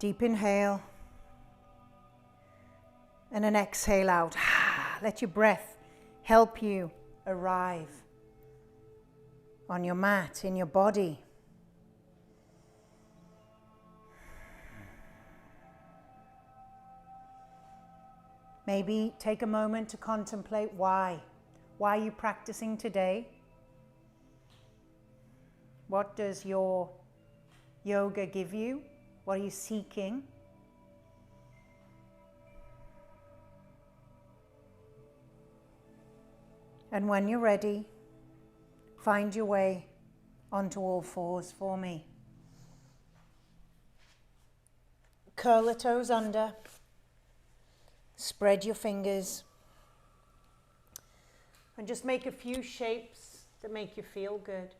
Deep inhale. And an exhale out. Let your breath help you arrive on your mat, in your body. Maybe take a moment to contemplate why. Why are you practicing today? What does your yoga give you? What are you seeking? And when you're ready, find your way onto all fours for me. Curl the toes under. Spread your fingers. And just make a few shapes that make you feel good.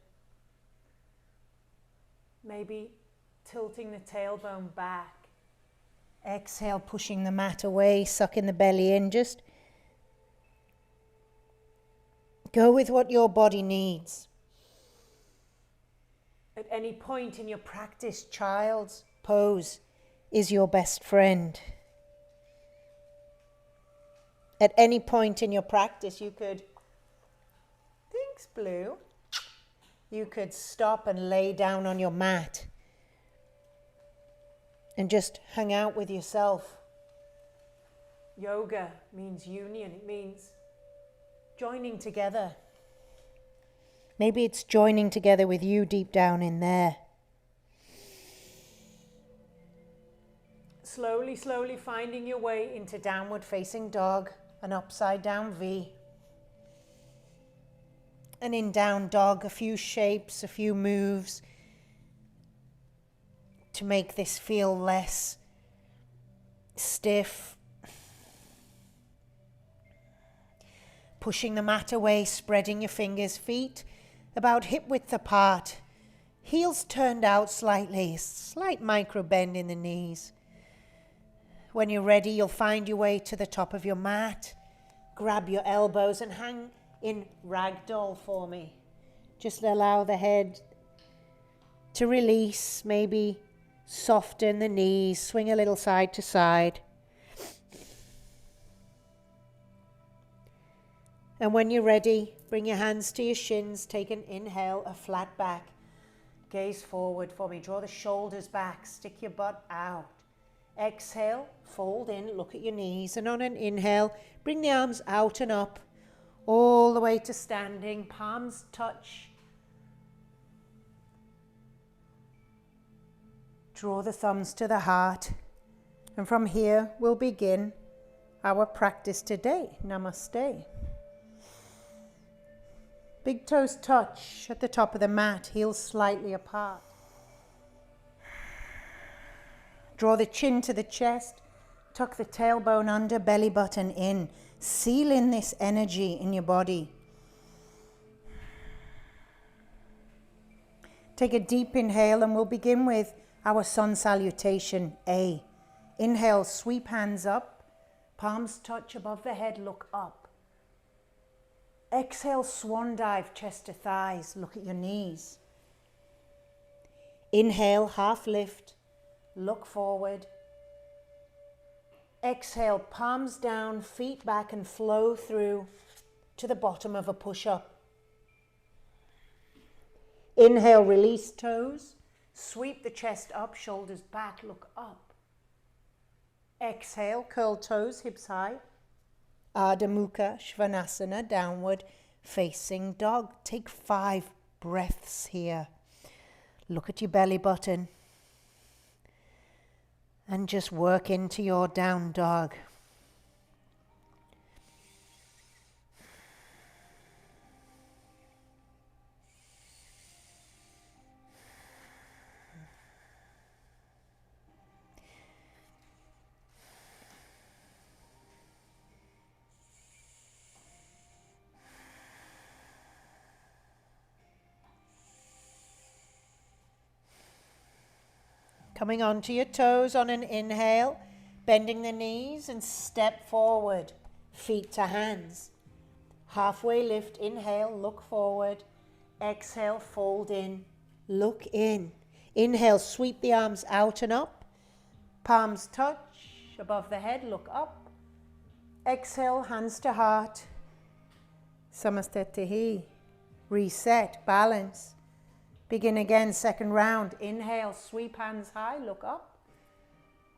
Maybe tilting the tailbone back. Exhale, pushing the mat away, sucking the belly in. Just go with what your body needs. At any point in your practice, child's pose is your best friend. At any point in your practice, you could, thanks Blue, you could stop and lay down on your mat and just hang out with yourself. Yoga means union. It means joining together. Maybe it's joining together with you deep down in there. Slowly, slowly finding your way into downward facing dog, an upside down V. And in down dog, a few shapes, a few moves to make this feel less stiff. Pushing the mat away, spreading your fingers, feet about hip width apart. Heels turned out slightly, slight micro bend in the knees. When you're ready, you'll find your way to the top of your mat. Grab your elbows and hang in ragdoll for me. Just allow the head to release, maybe soften the knees, swing a little side to side. And when you're ready, bring your hands to your shins, take an inhale, a flat back. Gaze forward for me, draw the shoulders back, stick your butt out. Exhale, fold in, look at your knees, and on an inhale, bring the arms out and up, all the way to standing, palms touch. Draw the thumbs to the heart, and from here we'll begin our practice today. Namaste. Big toes touch at the top of the mat, heels slightly apart. Draw the chin to the chest, tuck the tailbone under, belly button in. Seal in this energy in your body. Take a deep inhale and we'll begin with our sun salutation, A. Inhale, sweep hands up, palms touch above the head, look up. Exhale, swan dive, chest to thighs, look at your knees. Inhale, half lift, look forward. Exhale, palms down, feet back and flow through to the bottom of a push-up. Inhale, release toes, sweep the chest up, shoulders back, look up. Exhale, curl toes, hips high. Ardha Mukha Svanasana, downward facing dog. Take 5 breaths here. Look at your belly button. And just work into your down dog. Coming onto your toes on an inhale, bending the knees and step forward, feet to hands. Halfway lift, inhale, look forward. Exhale, fold in, look in. Inhale, sweep the arms out and up. Palms touch above the head, look up. Exhale, hands to heart. Samastitihi. Reset, balance. Begin again, second round. Inhale, sweep hands high, look up.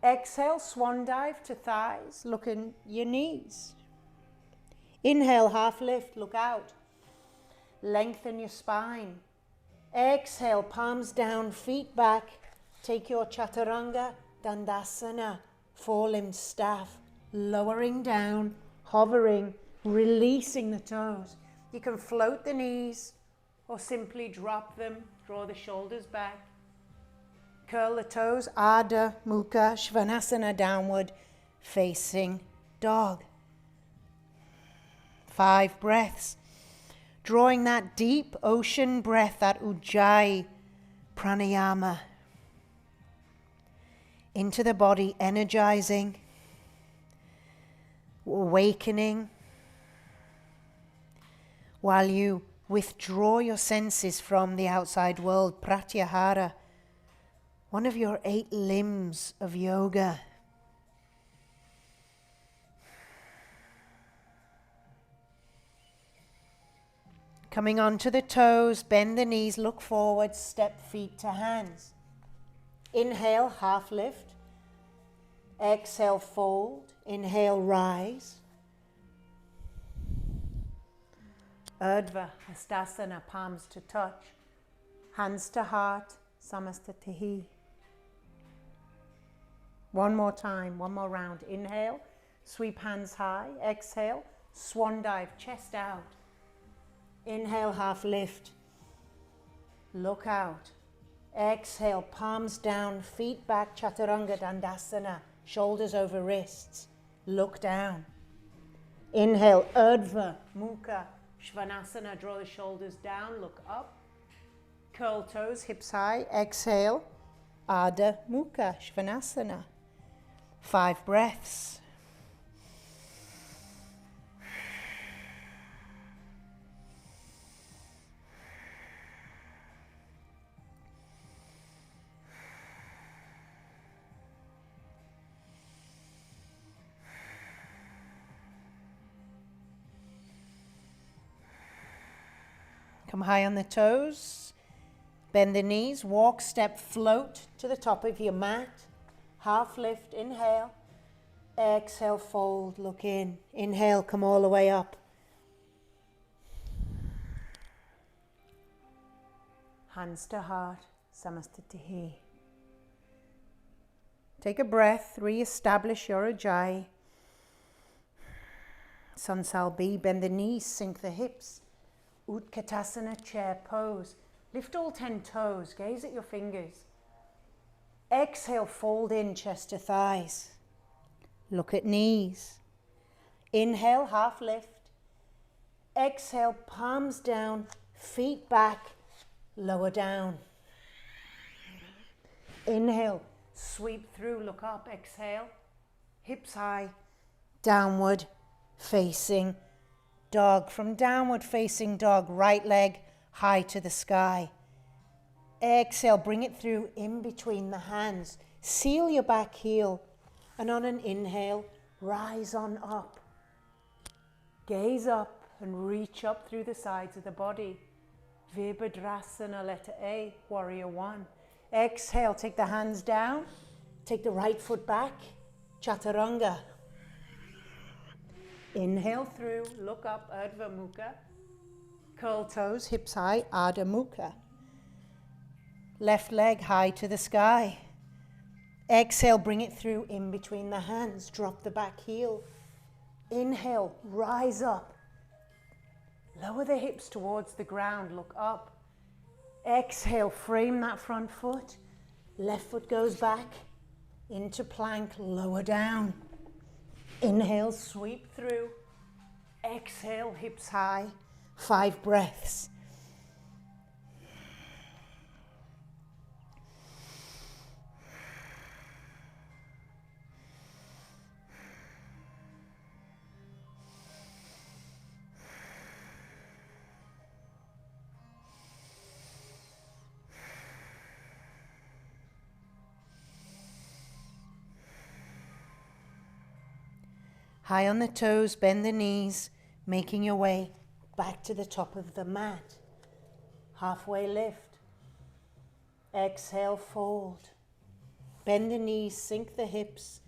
Exhale, swan dive to thighs, look in your knees. Inhale, half lift, look out. Lengthen your spine. Exhale, palms down, feet back. Take your chaturanga, dandasana, four-limbed staff. Lowering down, hovering, releasing the toes. You can float the knees or simply drop them, draw the shoulders back. Curl the toes, Ardha Mukha Svanasana, downward facing dog. 5 breaths. Drawing that deep ocean breath, that Ujjayi pranayama into the body, energizing, awakening, while you withdraw your senses from the outside world. Pratyahara, one of your 8 limbs of yoga. Coming onto the toes, bend the knees, look forward, step feet to hands. Inhale, half lift. Exhale, fold. Inhale, rise. Urdhva Hastasana, palms to touch. Hands to heart, Samastitihi. One more time, one more round. Inhale, sweep hands high. Exhale, swan dive, chest out. Inhale, half lift. Look out. Exhale, palms down, feet back, chaturanga dandasana, shoulders over wrists. Look down. Inhale, Urdhva Mukha Svanasana, draw the shoulders down, look up. Curl toes, hips high. Exhale, Ardha Mukha Svanasana. 5 breaths. Come high on the toes, bend the knees, walk, step, float to the top of your mat. Half lift, inhale. Exhale, fold, look in. Inhale, come all the way up. Hands to heart, Samastitihi. Take a breath, re-establish your Ujjayi. Sansalbi, bend the knees, sink the hips. Utkatasana, chair pose. Lift all 10 toes, gaze at your fingers. Exhale, fold in, chest to thighs. Look at knees. Inhale, half lift. Exhale, palms down, feet back, lower down. Inhale, sweep through, look up. Exhale, hips high, downward facing dog. From downward facing dog, right leg high to the sky. Exhale, bring it through in between the hands. Seal your back heel. And on an inhale, rise on up. Gaze up and reach up through the sides of the body. Virabhadrasana, letter A, warrior 1. Exhale, take the hands down. Take the right foot back. Chaturanga. Inhale through, look up, Urdhva Mukha. Curl toes, hips high, Ardha Mukha. Left leg high to the sky. Exhale, bring it through in between the hands. Drop the back heel. Inhale, rise up. Lower the hips towards the ground, look up. Exhale, frame that front foot. Left foot goes back into plank, lower down. Inhale, sweep through. Exhale, hips high. 5 breaths. High on the toes, bend the knees, making your way back to the top of the mat. Halfway lift. Exhale, fold. Bend the knees, sink the hips,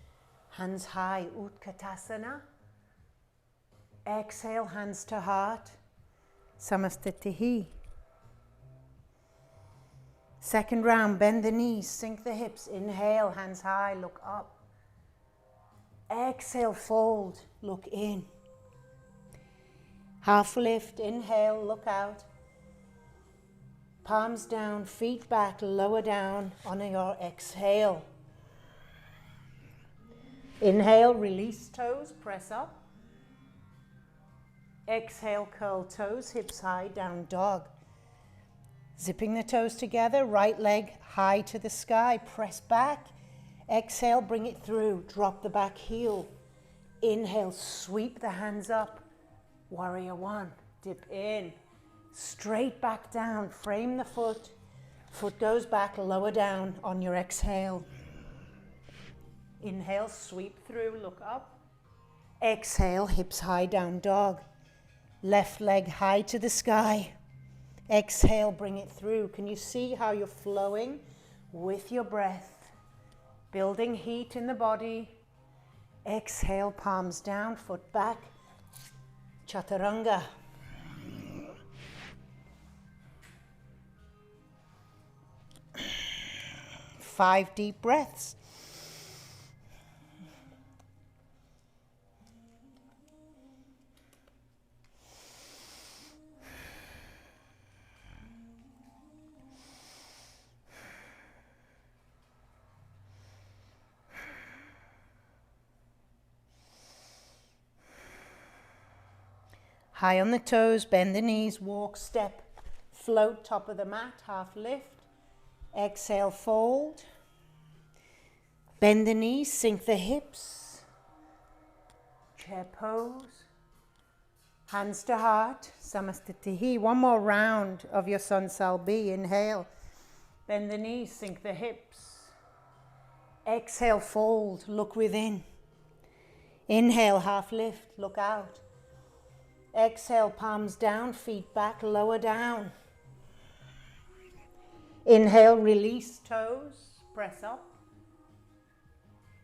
hands high, Utkatasana. Exhale, hands to heart, Samastitihi. Second round, bend the knees, sink the hips. Inhale, hands high, look up. Exhale, fold, look in. Half lift, inhale, look out. Palms down, feet back, lower down on your exhale. Inhale, release toes, press up. Exhale, curl toes, hips high, down dog. Zipping the toes together, right leg high to the sky, press back. Exhale, bring it through, drop the back heel. Inhale, sweep the hands up. Warrior one, dip in. Straight back down, frame the foot. Foot goes back, lower down on your exhale. Inhale, sweep through, look up. Exhale, hips high, down dog. Left leg high to the sky. Exhale, bring it through. Can you see how you're flowing with your breath? Building heat in the body. Exhale, palms down, foot back. Chaturanga. 5 deep breaths. High on the toes, bend the knees, walk, step, float, top of the mat, half lift. Exhale, fold. Bend the knees, sink the hips. Chair pose. Hands to heart, Samastitihi. One more round of your Sun Salbi. Inhale. Bend the knees, sink the hips. Exhale, fold, look within. Inhale, half lift, look out. Exhale, palms down, feet back, lower down. Inhale, release toes, press up.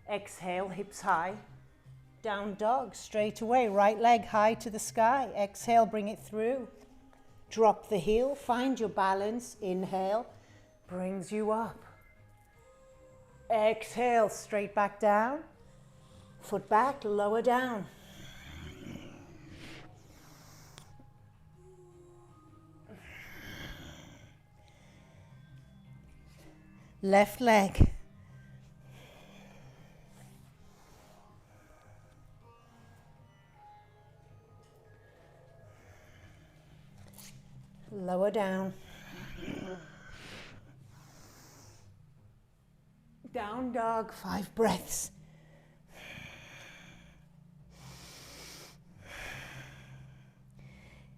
Exhale, hips high. Down dog, straight away, right leg high to the sky. Exhale, bring it through. Drop the heel, find your balance. Inhale, brings you up. Exhale, straight back down. Foot back, lower down. Left leg. Lower down. Down dog, 5 breaths.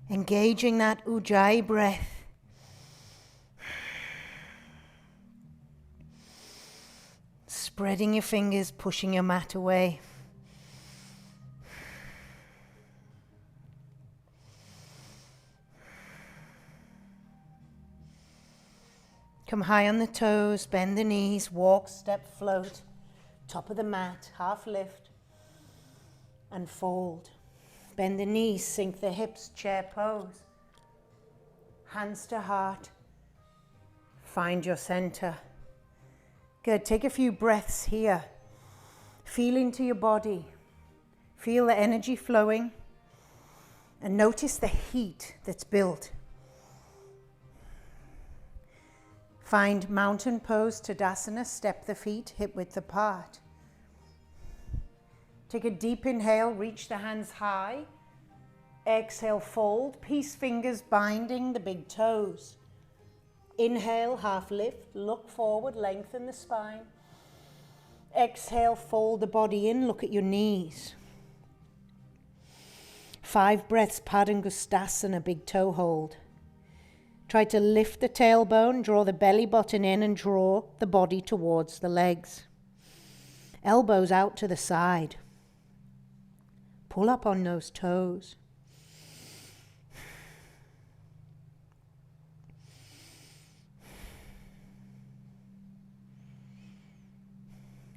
Engaging that Ujjayi breath. Spreading your fingers, pushing your mat away. Come high on the toes, bend the knees, walk, step, float. Top of the mat, half lift and fold. Bend the knees, sink the hips, chair pose. Hands to heart. Find your center. Good, take a few breaths here. Feel into your body. Feel the energy flowing. And notice the heat that's built. Find mountain pose, Tadasana, step the feet, hip width apart. Take a deep inhale, reach the hands high. Exhale, fold, peace fingers binding the big toes. Inhale, half lift, look forward, lengthen the spine. Exhale, fold the body in, look at your knees. 5 breaths, Padangusthasana, big toe hold. Try to lift the tailbone, draw the belly button in and draw the body towards the legs. Elbows out to the side. pull up on those toes.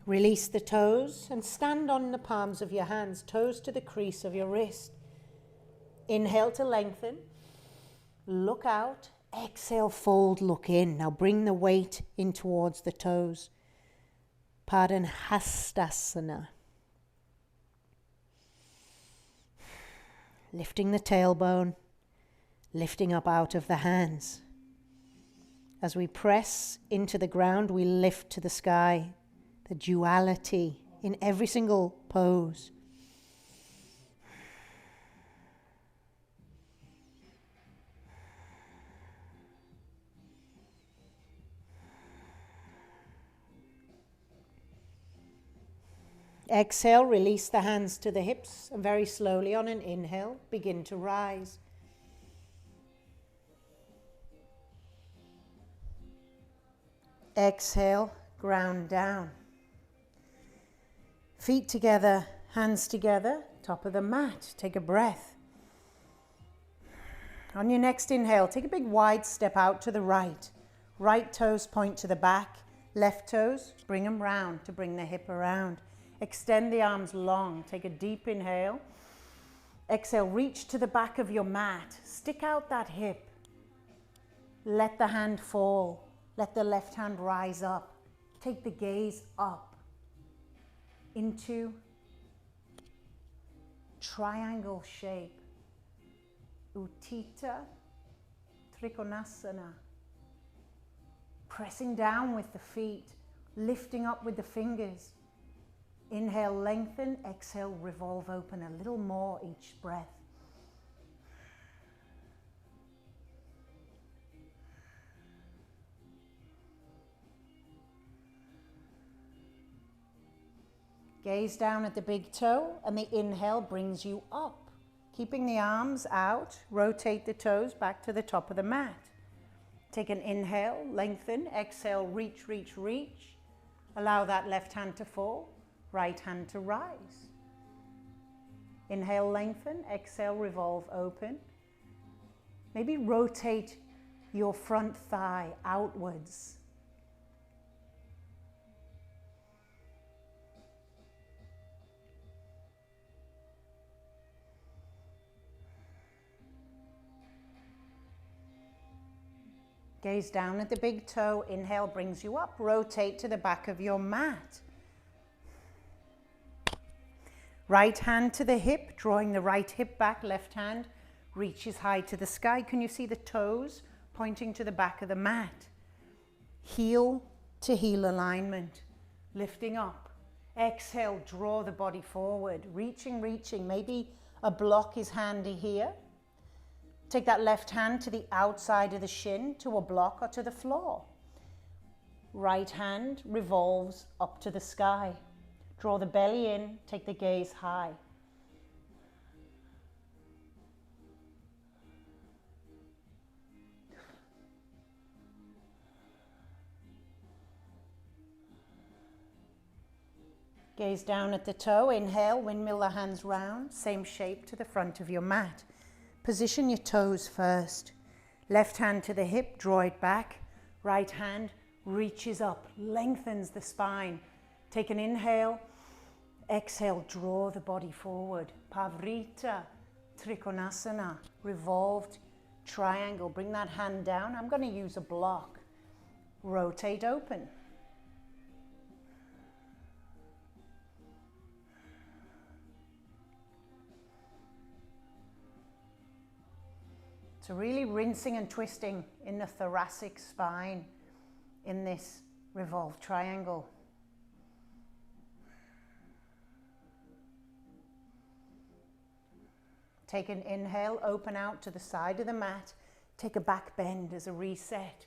Release the toes and stand on the palms of your hands, toes to the crease of your wrist. Inhale to lengthen. Look out. Exhale, fold, look in. Now bring the weight in towards the toes. Padahastasana. Lifting the tailbone, lifting up out of the hands. As we press into the ground, we lift to the sky. The duality in every single pose. Exhale, release the hands to the hips, and very slowly on an inhale, begin to rise. Exhale, ground down. Feet together, hands together, top of the mat. Take a breath. On your next inhale, take a big wide step out to the right. Right toes point to the back. Left toes, bring them round to bring the hip around. Extend the arms long. Take a deep inhale. Exhale, reach to the back of your mat. Stick out that hip. Let the hand fall. Let the left hand rise up. Take the gaze up into triangle shape. Utthita Trikonasana. Pressing down with the feet, lifting up with the fingers. Inhale, lengthen. Exhale, revolve open a little more each breath. Gaze down at the big toe, and the inhale brings you up. Keeping the arms out, rotate the toes back to the top of the mat. Take an inhale, lengthen. Exhale, reach, reach, reach. Allow that left hand to fall. Right hand to rise. Inhale, lengthen. Exhale, revolve open. Maybe rotate your front thigh outwards. Gaze down at the big toe. Inhale brings you up. Rotate to the back of your mat. Right hand to the hip, drawing the right hip back. Left hand reaches high to the sky. Can you see the toes pointing to the back of the mat? Heel to heel alignment. Lifting up. Exhale, draw the body forward. Reaching, reaching. Maybe a block is handy here. Take that left hand to the outside of the shin, to a block or to the floor. Right hand revolves up to the sky. Draw the belly in, take the gaze high. Gaze down at the toe. Inhale, windmill the hands round, same shape to the front of your mat. Position your toes first. Left hand to the hip, draw it back. Right hand reaches up, lengthens the spine. Take an inhale. Exhale, draw the body forward. Pavrita Trikonasana, revolved triangle. Bring that hand down. I'm going to use a block. Rotate open. So really rinsing and twisting in the thoracic spine in this revolved triangle. Take an inhale, open out to the side of the mat. Take a back bend as a reset.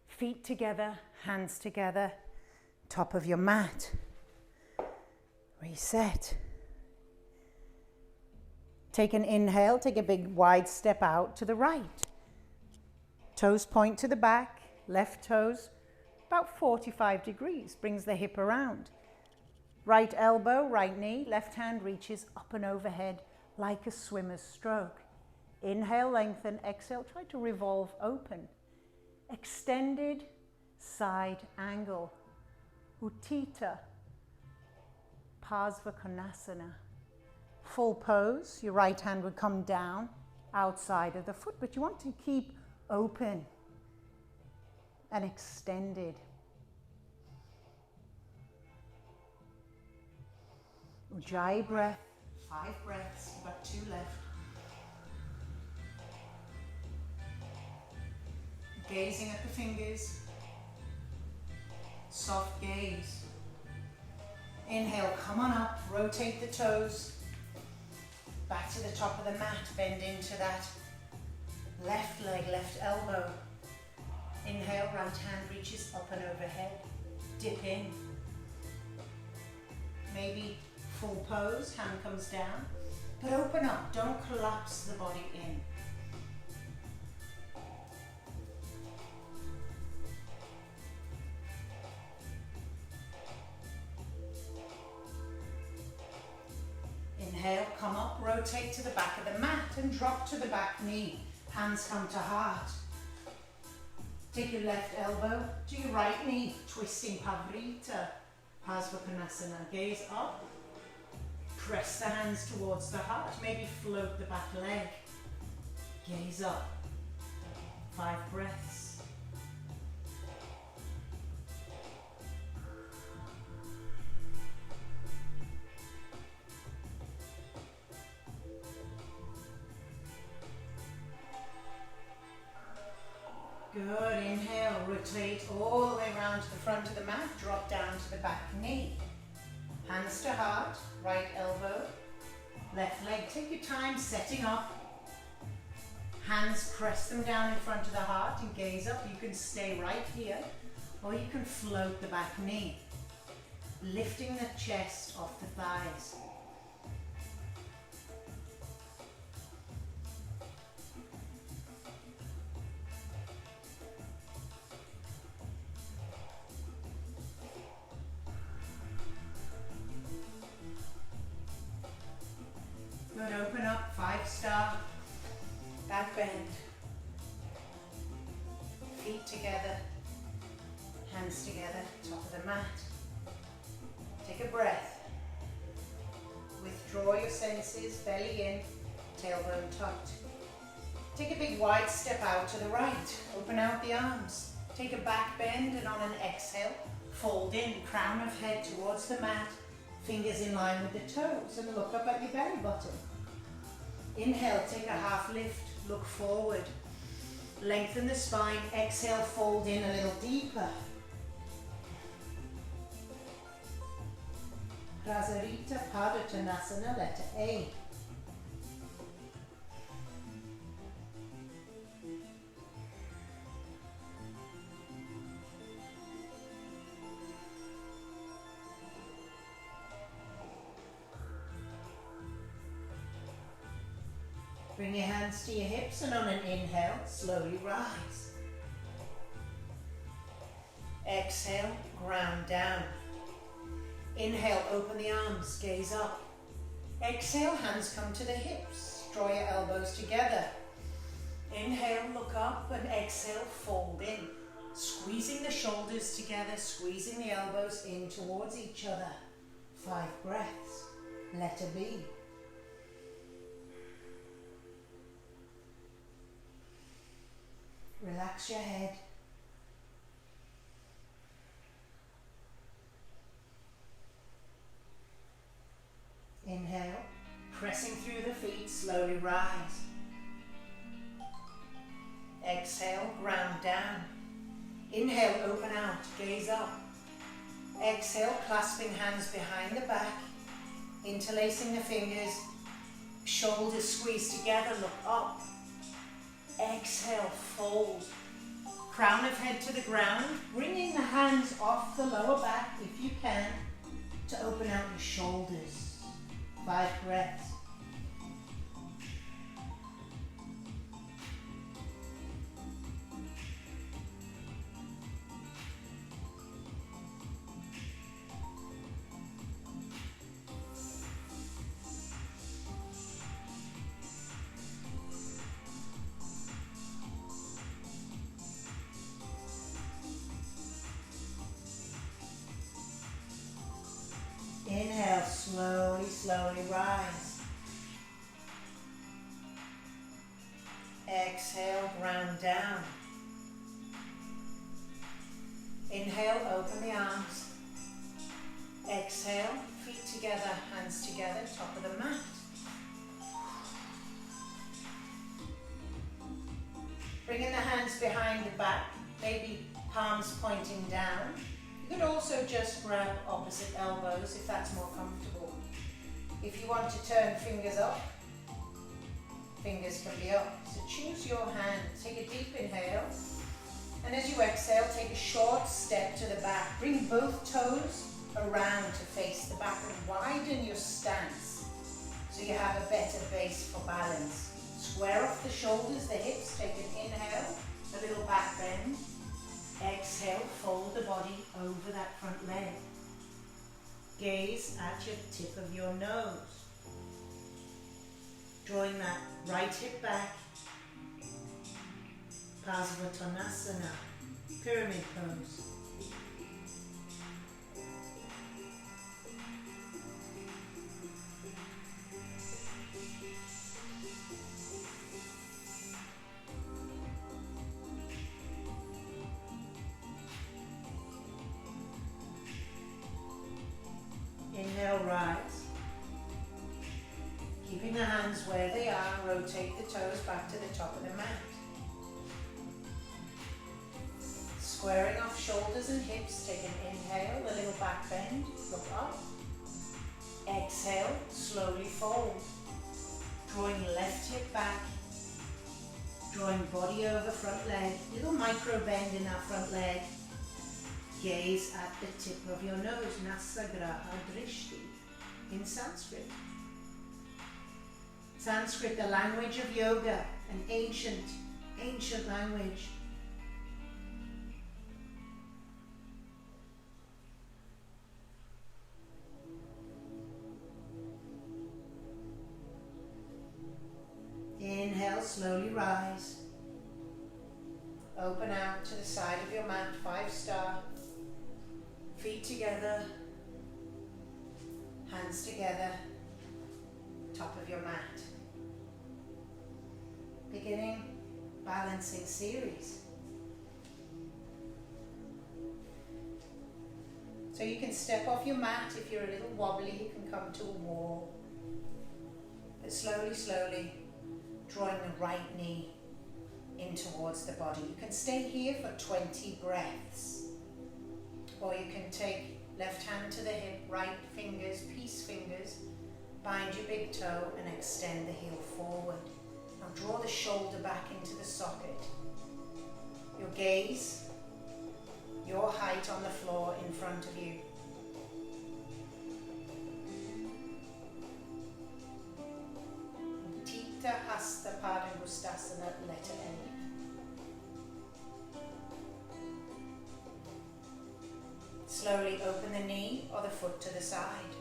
Feet together, hands together, top of your mat. Reset. Take an inhale, take a big wide step out to the right. Toes point to the back, left toes about 45 degrees, brings the hip around. Right elbow, right knee, left hand reaches up and overhead like a swimmer's stroke. Inhale, lengthen, exhale, try to revolve open. Extended side angle. Utthita Parsvakonasana. Full pose, your right hand would come down outside of the foot, but you want to keep open and extended. Ujjayi breath, 5 breaths, you've got 2 left. Gazing at the fingers, soft gaze. Inhale, come on up, rotate the toes, back to the top of the mat, bend into that left leg, left elbow. Inhale, right hand reaches up and overhead, dip in. Maybe full pose, hand comes down, but open up, don't collapse the body in. Inhale, come up, rotate to the back of the mat and drop to the back knee. Hands come to heart. Take your left elbow to your right knee, twisting Pavrita, Parsvakonasana. Gaze up, press the hands towards the heart, maybe float the back leg. Gaze up, 5 breaths. Good, inhale, rotate all the way around to the front of the mat, drop down to the back knee. Hands to heart, right elbow, left leg. Take your time setting up. Hands, press them down in front of the heart and gaze up. You can stay right here, or you can float the back knee, lifting the chest off the thighs. Good, open up, 5-star, back bend, feet together, hands together, top of the mat. Take a breath, withdraw your senses, belly in, tailbone tucked. Take a big wide step out to the right, open out the arms, take a back bend and on an exhale, fold in, crown of head towards the mat, fingers in line with the toes and look up at your belly button. Inhale, take a half lift, look forward. Lengthen the spine, exhale, fold in a little deeper. Prasarita Padottanasana, letter A. Bring your hands to your hips and on an inhale, slowly rise. Exhale, ground down. Inhale, open the arms, gaze up. Exhale, hands come to the hips, draw your elbows together. Inhale, look up and exhale, fold in. Squeezing the shoulders together, squeezing the elbows in towards each other. 5 breaths, letter B. Relax your head. Inhale, pressing through the feet, slowly rise. Exhale, ground down. Inhale, open out, gaze up. Exhale, clasping hands behind the back, interlacing the fingers, shoulders squeeze together, look up. Exhale, fold. Crown of head to the ground, bringing the hands off the lower back if you can to open out your shoulders. 5 breaths. down. Inhale, open the arms. Exhale, feet together, hands together, top of the mat. Bringing the hands behind the back, maybe palms pointing down. You could also just grab opposite elbows if that's more comfortable. If you want to turn fingers up, fingers can be up. So choose your hand. Take a deep inhale. And as you exhale, take a short step to the back. Bring both toes around to face the back and widen your stance so you have a better base for balance. Square off the shoulders, the hips. Take an inhale, a little back bend. Exhale, fold the body over that front leg. Gaze at your tip of your nose. Drawing that right hip back. Parsvottanasana, pyramid pose. Inhale, rise. Keeping the hands where they are, rotate the toes back to the top of the mat. Squaring off shoulders and hips, take an inhale, a little back bend, look up. Exhale, slowly fold. Drawing left hip back. Drawing body over front leg, little micro bend in that front leg. Gaze at the tip of your nose, Nasagraha Drishti in Sanskrit. Sanskrit, the language of yoga, an ancient language. Inhale, slowly rise. Open out to the side of your mat, 5-star. Feet together, hands together, top of your mat. Beginning balancing series. So you can step off your mat. If you're a little wobbly, you can come to a wall. But slowly, slowly, drawing the right knee in towards the body. You can stay here for 20 breaths. Or you can take left hand to the hip, right fingers, peace fingers, bind your big toe and extend the heel forward. Now draw the shoulder back into the socket. Your gaze, your height on the floor in front of you. Tita Hasta Padangustasana, letter A. Slowly open the knee or the foot to the side.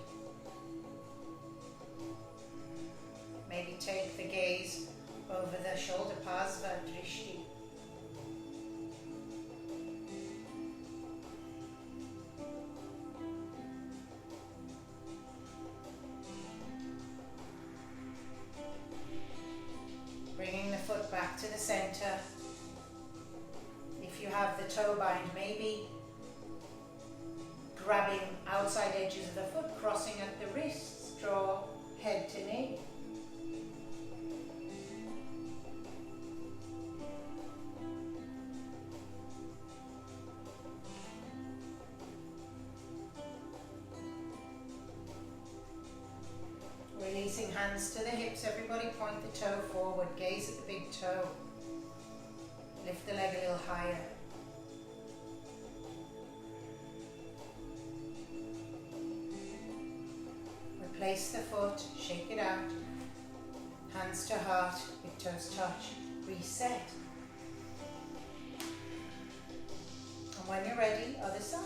Maybe take the gaze over the shoulder, Parsva Drishti. Bringing the foot back to the center. If you have the toe bind, maybe grabbing outside edges of the foot, crossing at the wrists, draw head to knee. Releasing hands to the hips, everybody point the toe forward, gaze at the big toe. Lift the leg a little higher. Place the foot, shake it out, hands to heart, big toes touch, reset. And when you're ready, other side.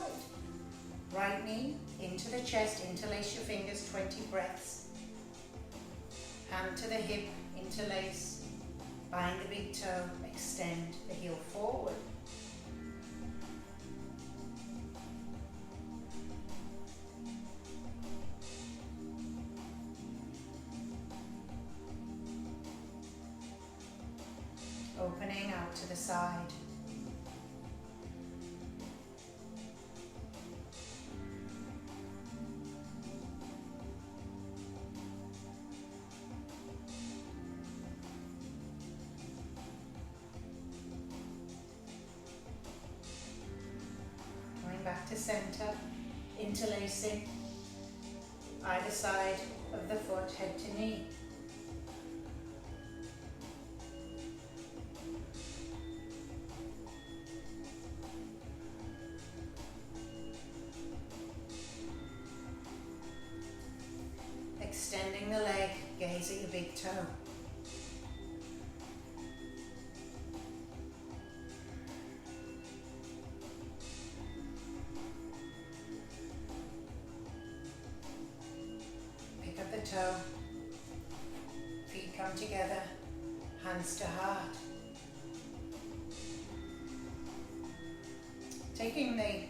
Right knee into the chest, interlace your fingers, 20 breaths. Hand to the hip, interlace, bind the big toe, extend the heel forward. Opening out to to the side. Coming back to center, interlacing either side of the foot, head to knee. Extending the leg, gaze at your big toe. Pick up the toe, feet come together, hands to heart. Taking the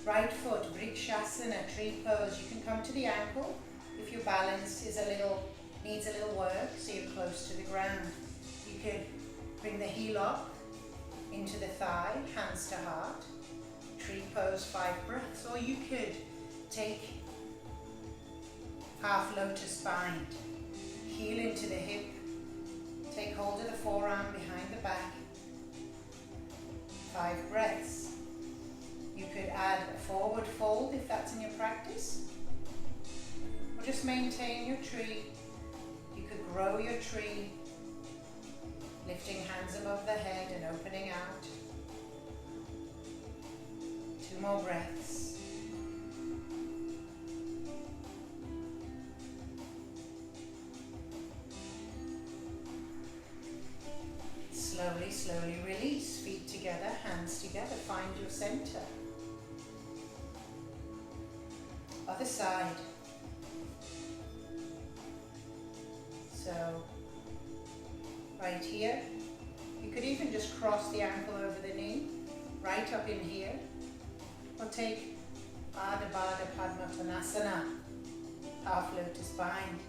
right foot, Vrikshasana, tree pose, you can come to the ankle. If your balance is needs a little work, so you're close to the ground. You could bring the heel up into the thigh, hands to heart, tree pose, 5 breaths, or you could take half lotus bind, heel into the hip, take hold of the forearm behind the back, 5 breaths. You could add a forward fold if that's in your practice. Just maintain your tree. You could grow your tree, lifting hands above the head and opening out. 2 more breaths. Slowly, slowly release. Feet together, hands together. Find your center. Other side. So, right here, you could even just cross the ankle over the knee, right up in here, or take Ardha Baddha Padmatanasana, half lotus bind.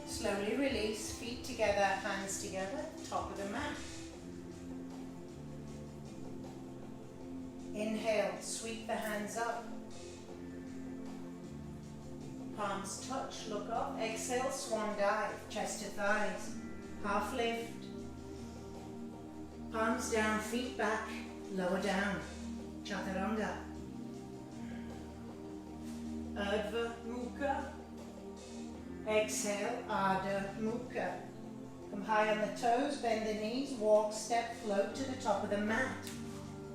Slowly release, feet together, hands together, top of the mat. Inhale, sweep the hands up. Palms touch, look up. Exhale, swan dive, chest to thighs, half lift. Palms down, feet back, lower down, chaturanga. Urdhva Mukha. Exhale, Ardha Mukha. Come high on the toes, bend the knees, walk, step, float to the top of the mat.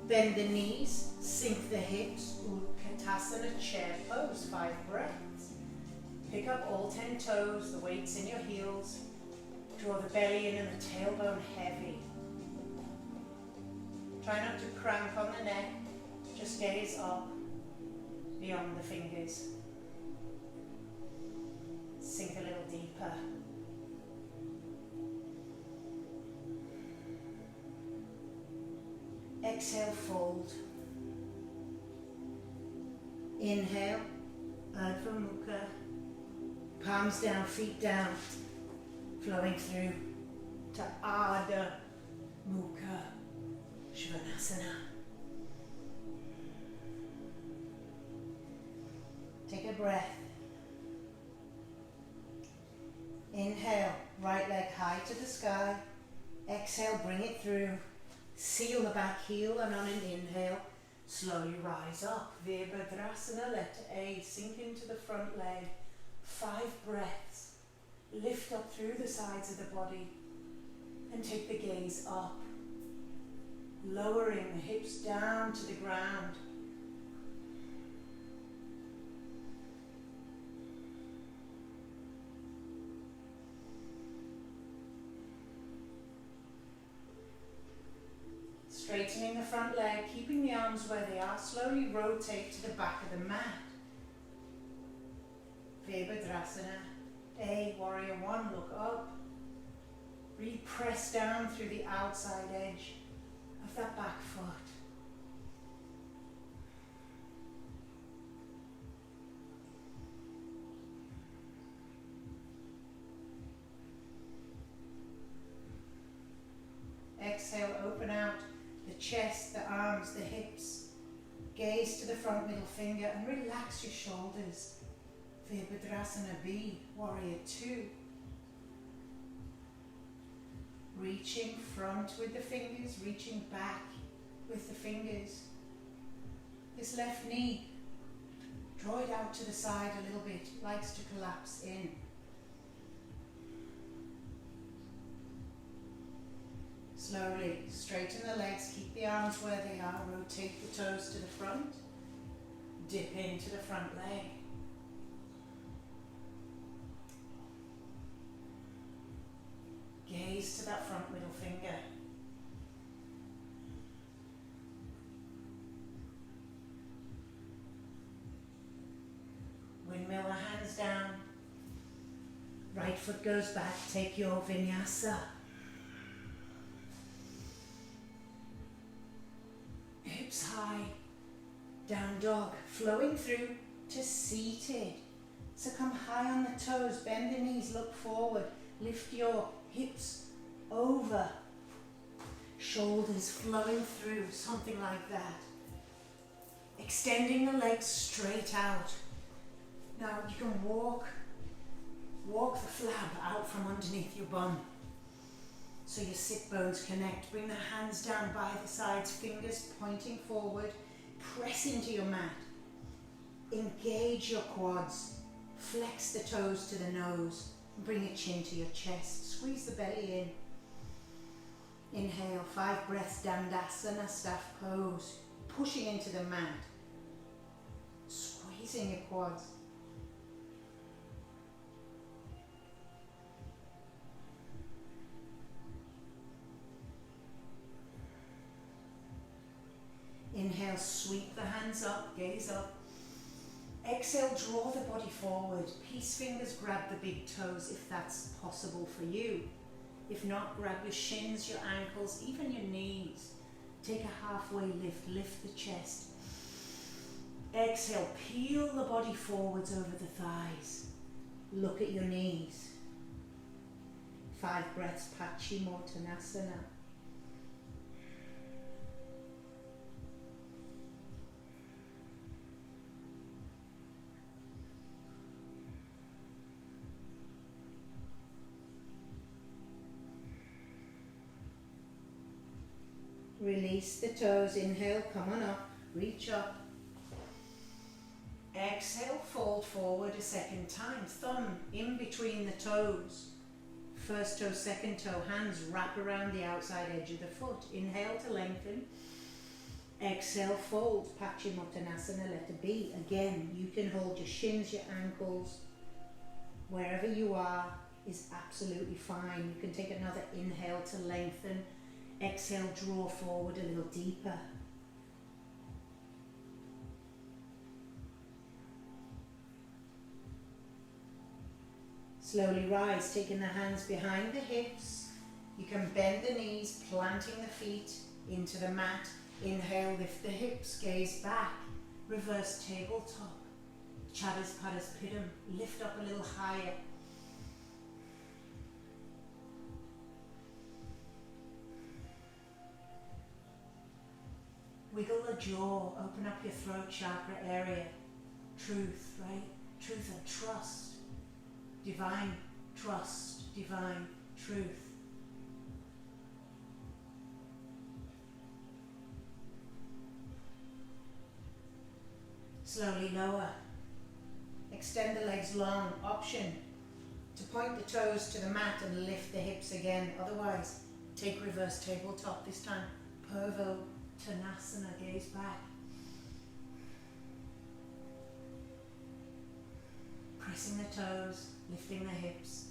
Bend the knees, sink the hips, Utkatasana, chair pose, 5 breaths. Pick up all 10 toes, the weights in your heels. Draw the belly in and the tailbone heavy. Try not to crank on the neck, just gaze up beyond the fingers. Sink a little deeper. Exhale, fold. Inhale, Urdhva Mukha. Palms down, feet down, flowing through to Ardha Mukha Svanasana. Take a breath. Inhale, right leg high to the sky. Exhale, bring it through. Seal the back heel, and on an inhale, slowly rise up. Virabhadrasana, letter A, sink into the front leg. 5 breaths. Lift up through the sides of the body and take the gaze up. Lowering the hips down to the ground. Straightening the front leg, keeping the arms where they are, slowly rotate to the back of the mat. A, warrior one, look up. Really press down through the outside edge of that back foot. Exhale, open out the chest, the arms, the hips. Gaze to the front middle finger and relax your shoulders. Virabhadrasana B, warrior two. Reaching front with the fingers, reaching back with the fingers. This left knee, draw it out to the side a little bit, likes to collapse in. Slowly straighten the legs, keep the arms where they are, rotate the toes to the front, dip into the front leg. Gaze to that front middle finger. Windmill the hands down. Right foot goes back, take your vinyasa. Hips high, down dog, flowing through to seated. So come high on the toes, bend the knees, look forward, lift your hips over, shoulders flowing through, something like that. Extending the legs straight out. Now you can walk the flab out from underneath your bum. So your sit bones connect. Bring the hands down by the sides, fingers pointing forward. Press into your mat. Engage your quads. Flex the toes to the nose. Bring your chin to your chest. Squeeze the belly in. Inhale, 5 breaths, Dandasana, staff pose. Pushing into the mat. Squeezing your quads. Inhale, sweep the hands up, gaze up. Exhale, draw the body forward. Peace fingers grab the big toes if that's possible for you. If not, grab your shins, your ankles, even your knees. Take a halfway lift, lift the chest. Exhale, peel the body forwards over the thighs. Look at your knees. 5 breaths, Paschimottanasana. Release the toes, inhale, come on up, reach up. Exhale, fold forward a second time, thumb in between the toes. First toe, second toe, hands wrap around the outside edge of the foot. Inhale to lengthen. Exhale, fold, Paschimottanasana, letter B. Again, you can hold your shins, your ankles, wherever you are is absolutely fine. You can take another inhale to lengthen. Exhale, draw forward a little deeper. Slowly rise, taking the hands behind the hips. You can bend the knees, planting the feet into the mat. Inhale, lift the hips, gaze back. Reverse tabletop. Chadaspadaspadam, lift up a little higher. Wiggle the jaw, open up your throat chakra area. Truth, right? Truth and trust. Divine trust, divine truth. Slowly lower. Extend the legs long. Option to point the toes to the mat and lift the hips again. Otherwise, take reverse tabletop this time. Purvo Tanasana, gaze back. Pressing the toes, lifting the hips.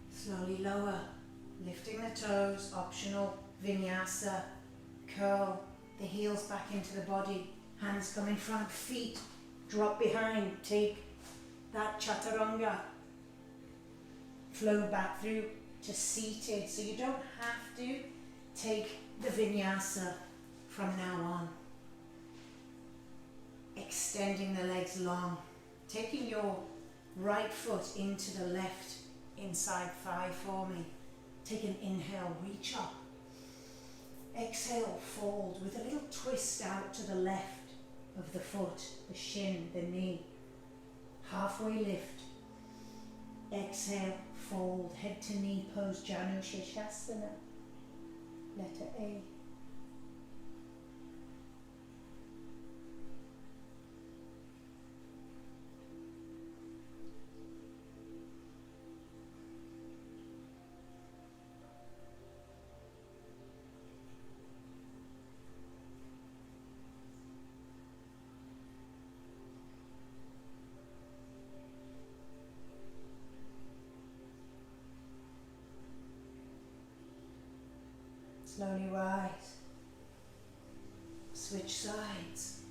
Slowly lower, lifting the toes, optional vinyasa. Curl the heels back into the body. Hands come in front, feet drop behind. Take that chaturanga. Flow back through to seated. So you don't have to take the vinyasa from now on. Extending the legs long. Taking your right foot into the left inside thigh for me. Take an inhale, reach up. Exhale, fold with a little twist out to the left of the foot, the shin, the knee. Halfway lift. Exhale, fold, head to knee pose, Janu Shirshasana. Letter A. Slowly rise. Switch sides.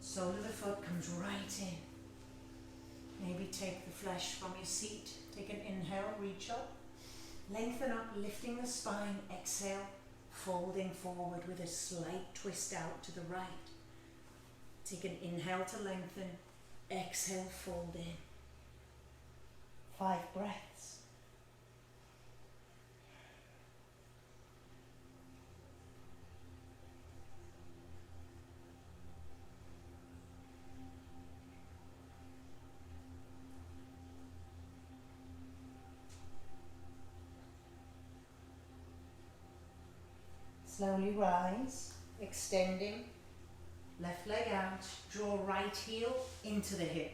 Sole of the foot comes right in. Maybe take the flesh from your seat. Take an inhale, reach up. Lengthen up, lifting the spine. Exhale, folding forward with a slight twist out to the right. Take an inhale to lengthen. Exhale, fold in. 5 breaths. Slowly rise, extending, left leg out, draw right heel into the hip,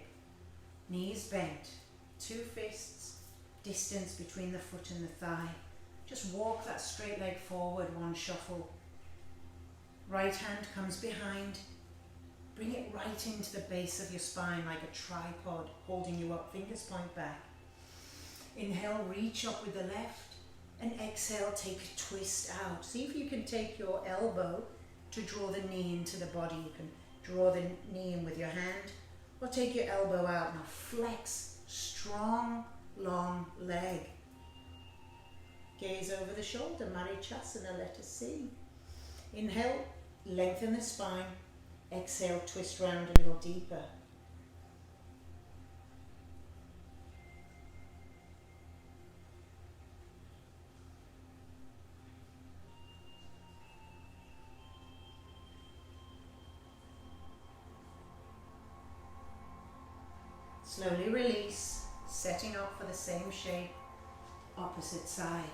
knees bent, 2 fists, distance between the foot and the thigh. Just walk that straight leg forward, 1 shuffle. Right hand comes behind, bring it right into the base of your spine like a tripod, holding you up, fingers point back. Inhale, reach up with the left. And exhale, take a twist out. See if you can take your elbow to draw the knee into the body. You can draw the knee in with your hand or take your elbow out. Now flex, strong, long leg. Gaze over the shoulder, Marichasana, letter C. Inhale, lengthen the spine. Exhale, twist round a little deeper. Slowly release, setting up for the same shape, opposite side.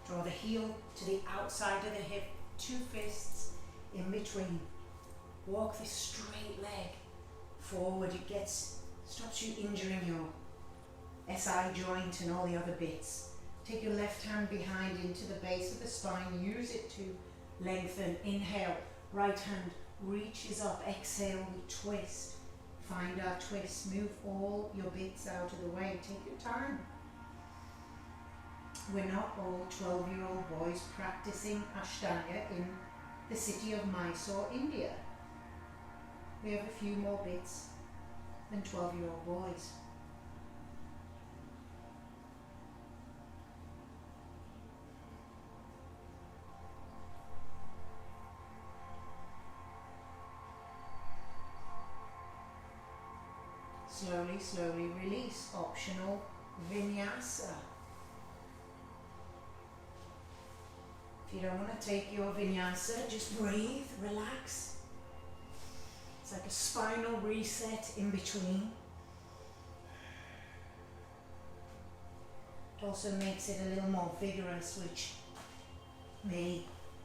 Draw the heel to the outside of the hip, 2 fists in between. Walk this straight leg forward. It stops you injuring your SI joint and all the other bits. Take your left hand behind into the base of the spine. Use it to lengthen. Inhale, right hand reaches up. Exhale, we twist. Find our twist. Move all your bits out of the way. Take your time. We're not all 12-year-old boys practicing Ashtanga in the city of Mysore, India. We have a few more bits than 12-year-old boys. Slowly, slowly release. Optional Vinyasa. If you don't want to take your Vinyasa, just breathe, relax. It's like a spinal reset in between. It also makes it a little more vigorous, which may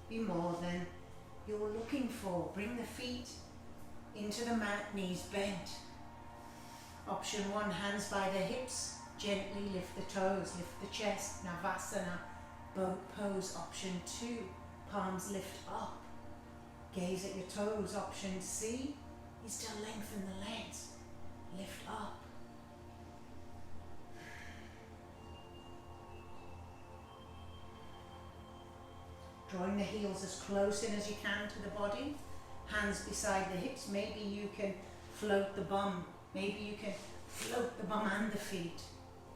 be more than you're looking for. Bring the feet into the mat, knees bent. Option 1, hands by the hips, gently lift the toes, lift the chest, Navasana, boat pose. Option 2, palms lift up, gaze at your toes. Option C is to lengthen the legs, lift up. Drawing the heels as close in as you can to the body. Hands beside the hips. Maybe you can float the bum. Maybe you can float the bum and the feet.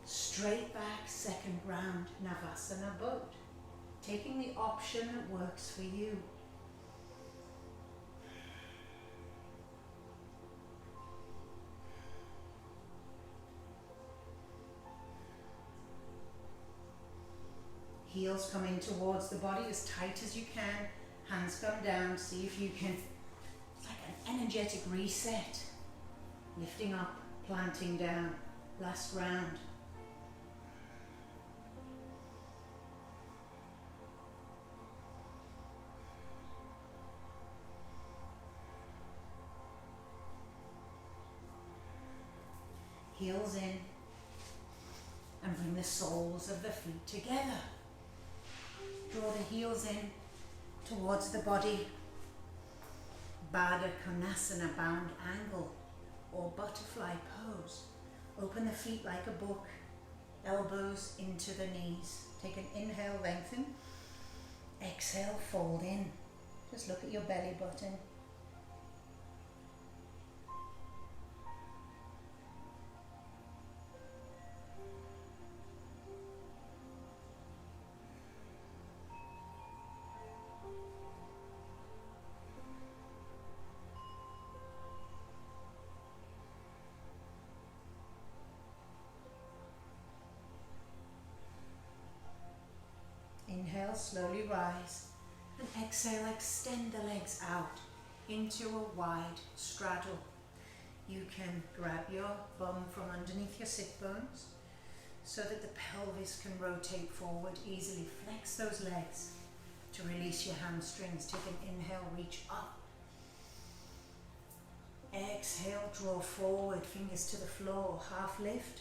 Straight back, second round, Navasana boat. Taking the option that works for you. Heels come in towards the body as tight as you can. Hands come down. See if you can, it's like an energetic reset. Lifting up, planting down. Last round. Heels in. And bring the soles of the feet together. Draw the heels in towards the body. Baddha Konasana, bound angle or butterfly pose. Open the feet like a book. Elbows into the knees. Take an inhale, lengthen. Exhale, fold in. Just look at your belly button. Inhale, slowly rise, and exhale, extend the legs out into a wide straddle. You can grab your bum from underneath your sit bones so that the pelvis can rotate forward easily. Flex those legs to release your hamstrings. Take an inhale, reach up. Exhale, draw forward, fingers to the floor, half lift.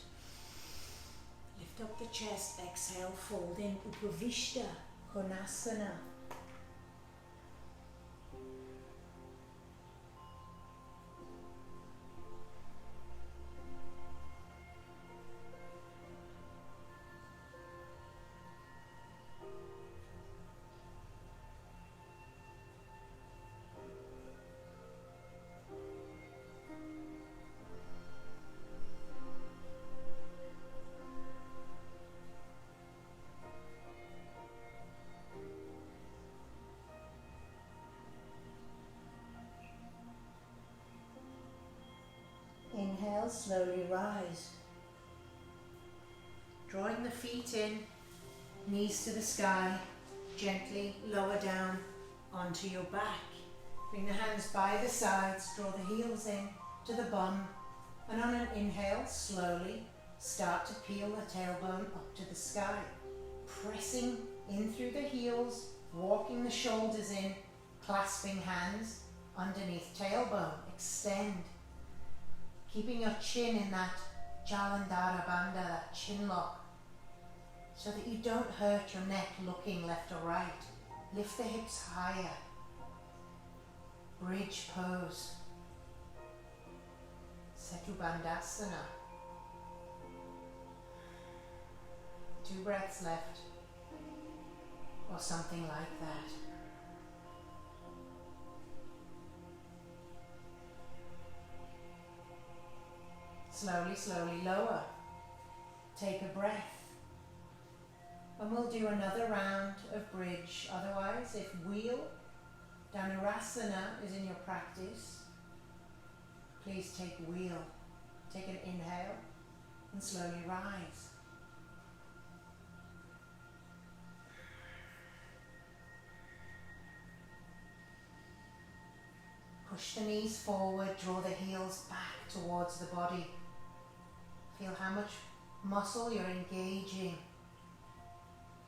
Lift up the chest, exhale, fold in, Upavishta Konasana. Inhale, slowly rise. Drawing the feet in, knees to the sky, gently lower down onto your back. Bring the hands by the sides, draw the heels in to the bum, and on an inhale, slowly start to peel the tailbone up to the sky. Pressing in through the heels, walking the shoulders in, clasping hands underneath tailbone. Extend. Keeping your chin in that Jalandhara Bandha, that chin lock, so that you don't hurt your neck looking left or right. Lift the hips higher. Bridge pose. Setu Bandhasana. 2 breaths left, or something like that. Slowly, slowly lower. Take a breath. And we'll do another round of bridge. Otherwise, if wheel, Dhanurasana is in your practice, please take wheel. Take an inhale and slowly rise. Push the knees forward, draw the heels back towards the body. Feel how much muscle you're engaging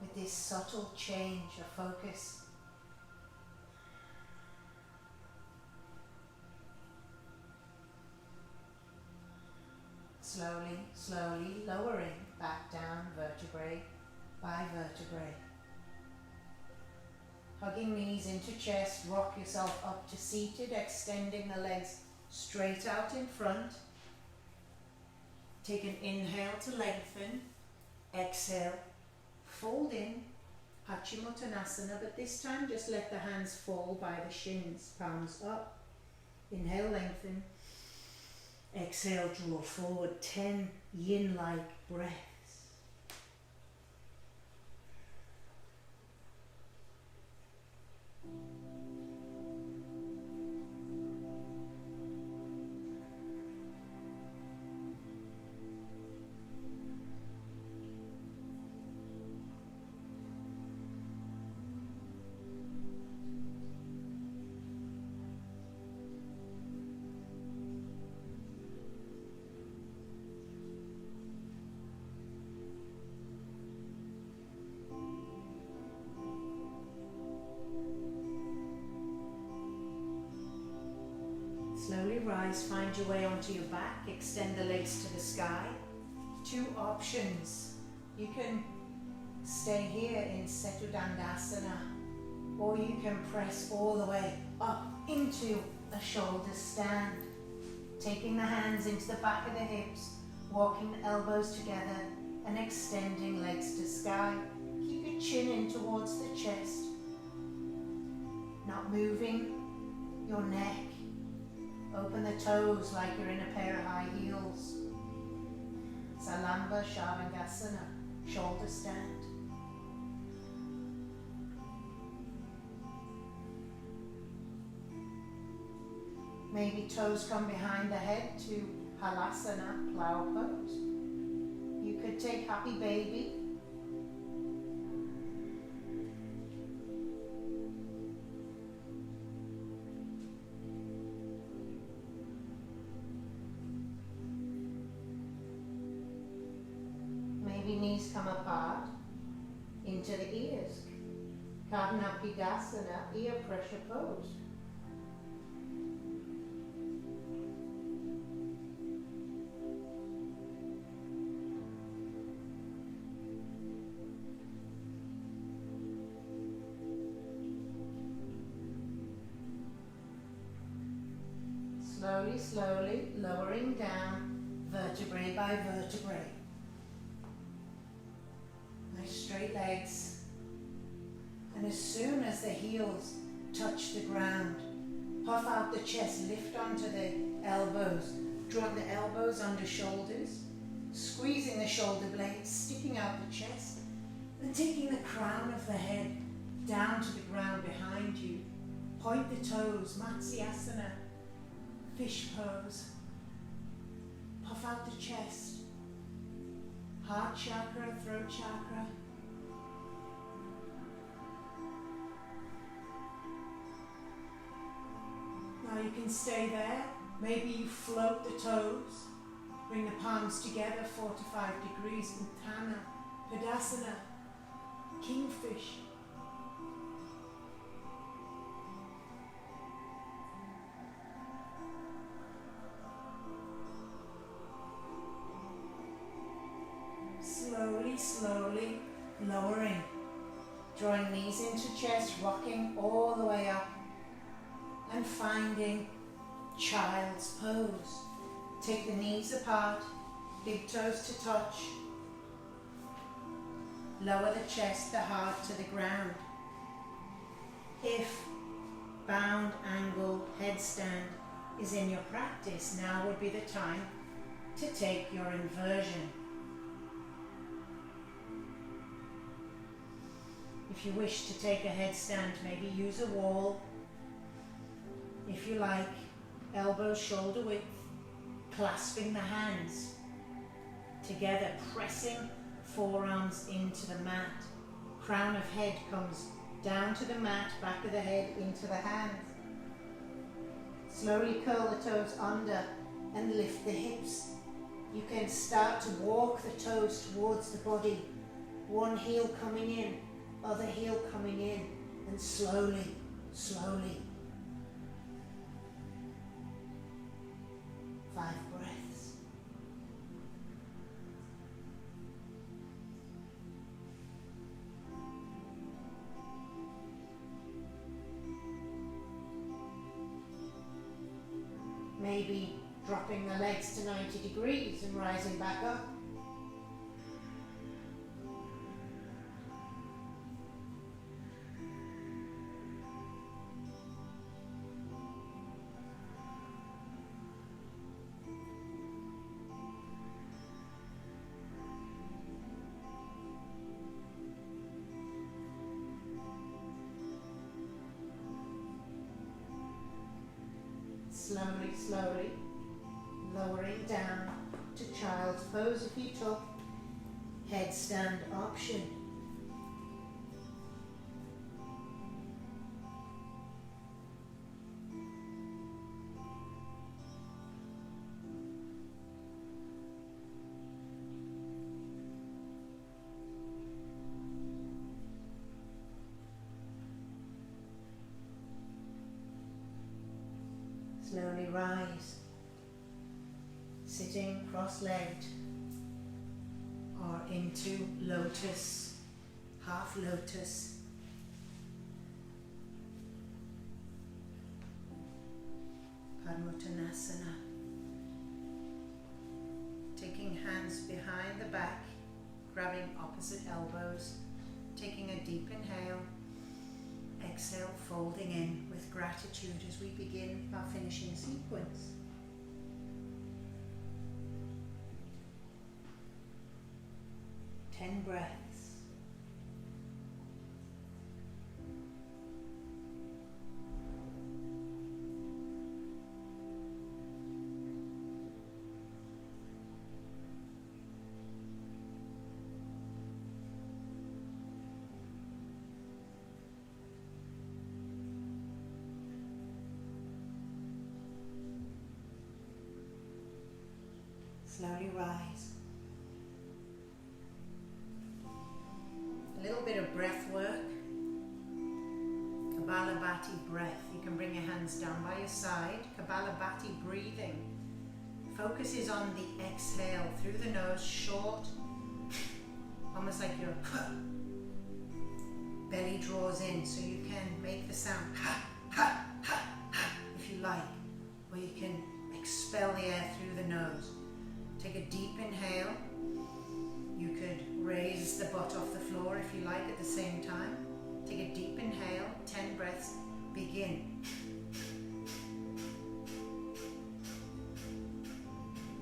with this subtle change of focus. Slowly, slowly lowering back down vertebrae by vertebrae. Hugging knees into chest, rock yourself up to seated, extending the legs straight out in front. Take an inhale to lengthen. Exhale, fold in. Paschimottanasana, but this time just let the hands fall by the shins, palms up. Inhale, lengthen. Exhale, draw forward. 10 yin-like breaths. Slowly rise, find your way onto your back, extend the legs to the sky. 2 options. You can stay here in Setu Dandasana, or you can press all the way up into a shoulder stand. Taking the hands into the back of the hips, walking the elbows together and extending legs to sky. Keep your chin in towards the chest, not moving your neck. Open the toes like you're in a pair of high heels. Salamba Shavangasana, shoulder stand. Maybe toes come behind the head to Halasana, plow pose. You could take Happy Baby. Maybe knees come apart into the ears. Karnapidasana, ear pressure pose. Slowly, slowly lowering down vertebrae by vertebrae. Nice straight legs. And as soon as the heels touch the ground, puff out the chest, lift onto the elbows, drawing the elbows under shoulders, squeezing the shoulder blades, sticking out the chest, and taking the crown of the head down to the ground behind you. Point the toes, Matsyasana, fish pose. Puff out the chest, heart chakra, throat chakra. Now you can stay there. Maybe you float the toes, bring the palms together 45 degrees, Uttana, Padasana, kingfish. Slowly, slowly lowering, drawing knees into chest, rocking all the way up and finding child's pose. Take the knees apart, big toes to touch. Lower the chest, the heart to the ground. If bound angle headstand is in your practice, now would be the time to take your inversion. If you wish to take a headstand, maybe use a wall. If you like, elbows shoulder width, clasping the hands together, pressing forearms into the mat. Crown of head comes down to the mat, back of the head into the hands. Slowly curl the toes under and lift the hips. You can start to walk the toes towards the body. One heel coming in, other heel coming in, and slowly, slowly. 5 breaths. Maybe dropping the legs to 90 degrees and rising back up. Slowly, slowly, lowering down to child's pose if you took headstand option. Slowly rise, sitting cross-legged or into lotus, half lotus. Padmottanasana. Taking hands behind the back, grabbing opposite elbows, taking a deep inhale. Exhale, folding in with gratitude as we begin our finishing sequence. Ten breaths. Slowly rise. A little bit of breath work. Kapalabhati breath. You can bring your hands down by your side. Kapalabhati breathing. Focus is on the exhale through the nose, short, almost like your belly draws in, so you can make the sound ha, ha, ha, ha, if you like, or you can expel the air through the nose. Take a deep inhale. You could raise the butt off the floor if you like at the same time. Take a deep inhale, 10 breaths, begin.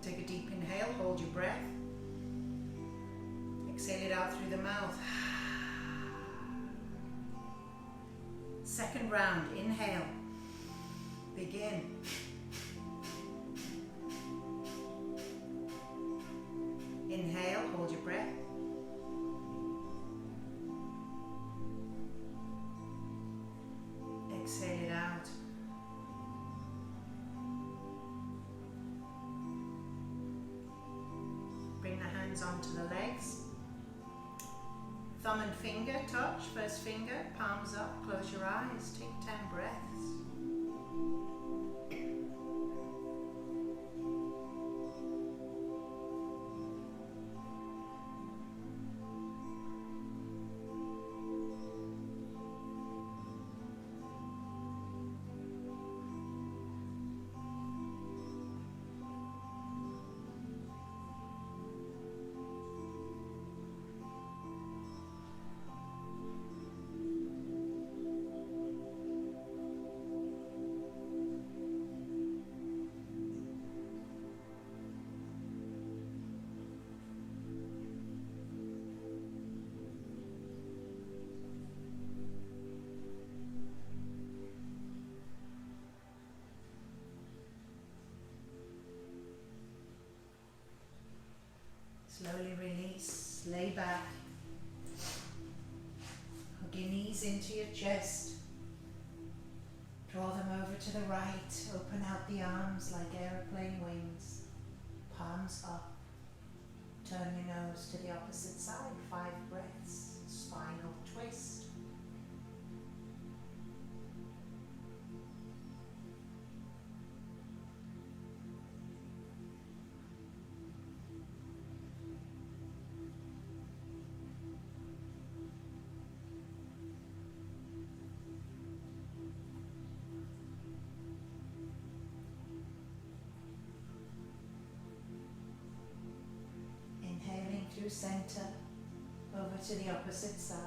Take a deep inhale, hold your breath. Exhale it out through the mouth. Second round, inhale, begin. Inhale, hold your breath. Exhale it out. Bring the hands onto the legs. Thumb and finger touch, first finger, palms up, close your eyes, take 10 breaths. Slowly release, lay back. Hug your knees into your chest. Draw them over to the right. Open out the arms like aeroplane wings. Palms up. Turn your nose to the opposite side. 5 breaths. Spinal twist. Through center, over to the opposite side.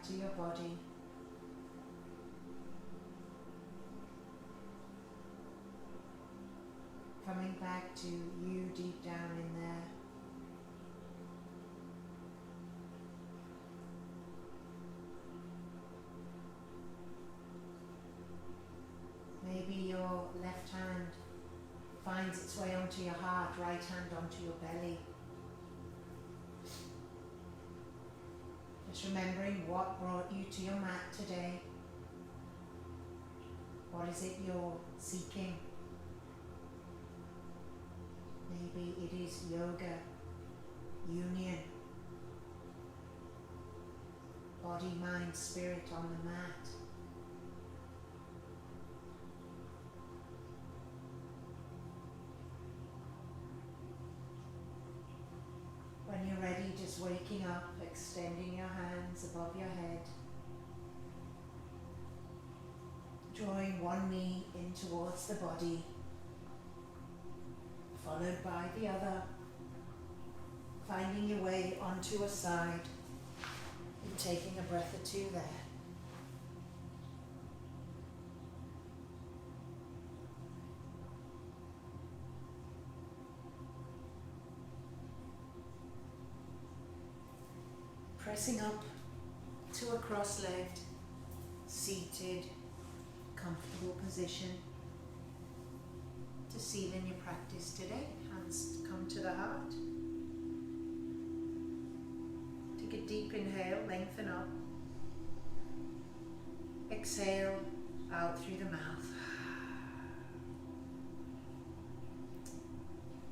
back to your body. Coming back to you deep down in there. Maybe your left hand finds its way onto your heart, right hand onto your belly. Just remembering what brought you to your mat today. What is it you're seeking? Maybe it is yoga, union, body, mind, spirit on the mat. When you're ready, just waking up, extending your hands above your head, drawing one knee in towards the body, followed by the other, finding your way onto a side and taking a breath or two there. Pressing up to a cross-legged, seated, comfortable position to seal in your practice today. Hands come to the heart. Take a deep inhale, lengthen up. Exhale out through the mouth.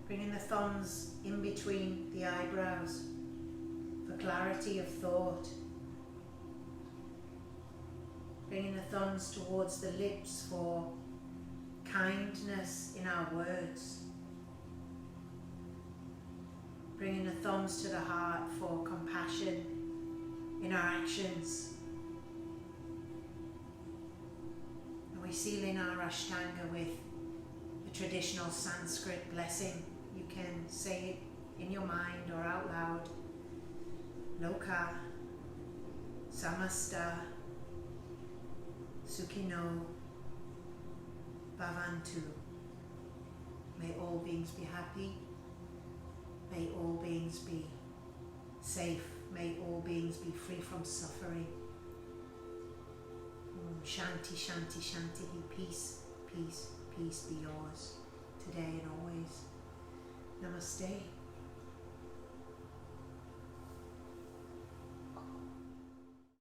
Bringing the thumbs in between the eyebrows for clarity of thought. Bringing the thumbs towards the lips for kindness in our words. Bringing the thumbs to the heart for compassion in our actions. And we seal in our Ashtanga with the traditional Sanskrit blessing. You can say it in your mind or out loud. Loka, Samasta, Sukhino, Bhavantu. May all beings be happy. May all beings be safe. May all beings be free from suffering. Shanti, Shanti, Shanti. Peace, peace, peace be yours today and always. Namaste.